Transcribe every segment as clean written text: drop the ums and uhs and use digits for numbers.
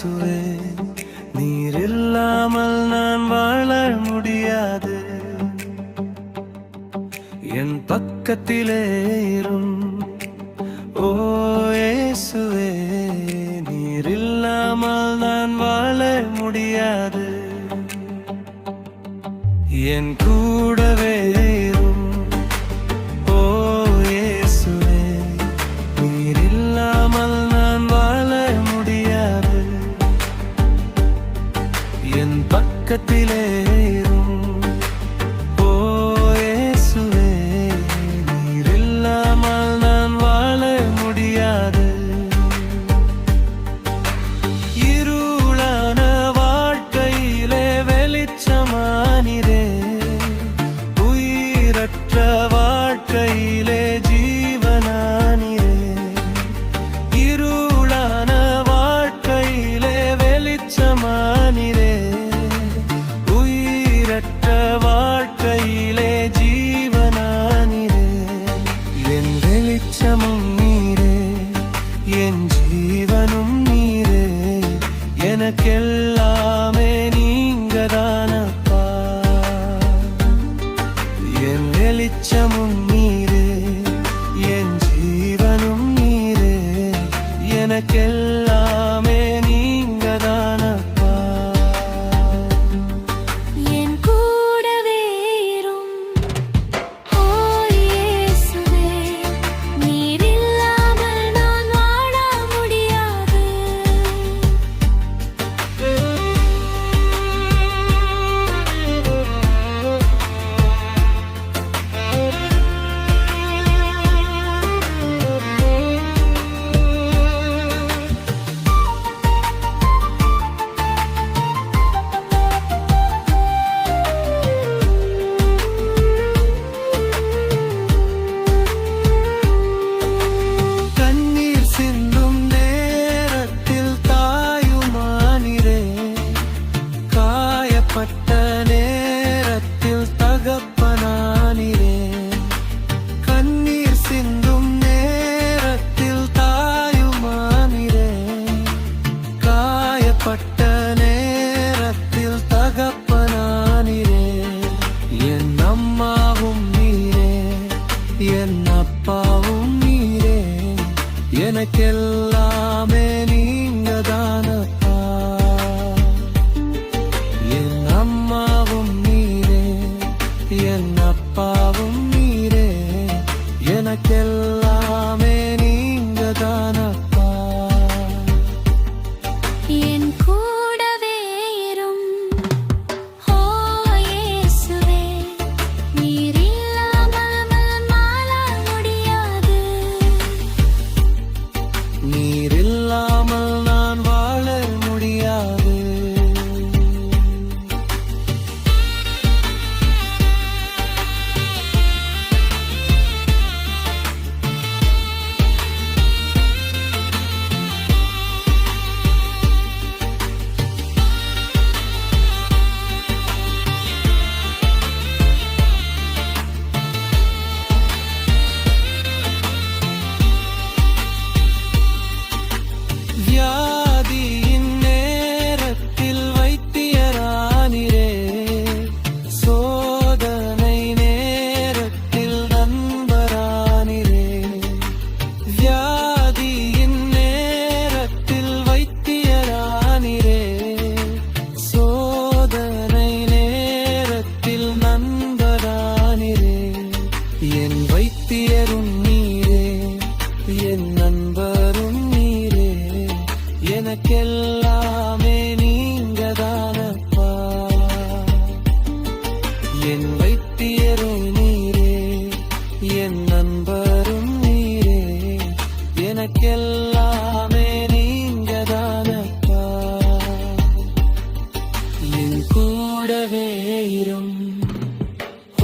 இயேசுவே, நீர் இல்லாமல் நான் வாழ முடியாது. என் பக்கத்திலே இரும் ஓ இயேசுவே, நீர் இல்லாமல் நான் வாழ முடியாது. என் கூடவே இரும் ஓ இயேசுவே, நீர் இல்லாமல் நான் வாழ முடியாது. என் பக்கத்திலே இரும் ஓ இயேசுவே, நீர் இல்லாமல் நான் வாழ முடியாது. இருளான வாழ்க்கையிலே வெளிச்சமானிரே, உயிரற்ற வாழ்க்கையிலே ஜீவனானிரே. இருளான வாழ்க்கையிலே வெளிச்சமானிரே, உயிரற்ற வாழ்க்கையிலே ஜீவனானிரே. என் வெளிச்சமும் நீரே, என் ஜீவனும் நீரே, எனக்கெல்லாமே நீங்கதானப்பா. என் வெளிச்சமும் நீரே, என் ஜீவனும் நீரே, எனக்கெல்லாமே நீங்கதானப்பா. என் கூடவே இரும் ஓ இயேசுவே, நீர் இல்லாமல் நான் வாழ முடியாது. கண்ணீர் சிந்தும் நேரத்தில் தாயுமானிரே, காயப்பட்ட நேரத்தில் தகப்பனானிரே. கண்ணீர் சிந்தும் நேரத்தில் தாயுமானிரே, காயப்பட்ட நேரத்தில் தகப்பனானிரே. என் அம்மாவும் நீரே, என் அப்பாவும் நீரே, எனக்கெல்லாமே நீங்கதானப்பா. என் அம்மாவும் நீரே, என் அப்பாவும் நீரே, எனக்கெல்லாமே நீங்கதானப்பா. என் கூடவே இரும் ஓ இயேசுவே, நீர் இல்லாமல் நான் வாழ முடியாது. நீர் இல்லாமல் நான் வாழ முடியாது. வியாதியின் நேரத்தில் வைத்தியரானிரே, சோதனை நேரத்தில் நண்பரானிரே. வியாதியின் நேரத்தில் வைத்தியரானிரே, சோதனை நேரத்தில் நண்பரானிரே. என் வைத்தியரும் நீரே, என் நண்பரும் நீரே, எனக்கெல்லாமே நீங்கதானப்பா. என் வைத்தியரும் நீரே, என் நண்பரும் நீரே, எனக்கெல்லாமே நீங்கதானப்பா. என் கூடவே இரும்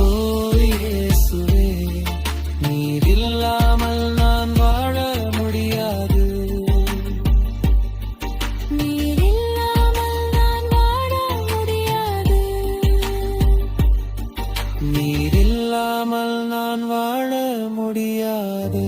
ஓ இயேசுவே, நீர் இல்லாமல் நான் வாழ முடியாது. நீர் இல்லாமல் நான் வாழ முடியாது. நீர் இல்லாமல் நான் வாழ முடியாது.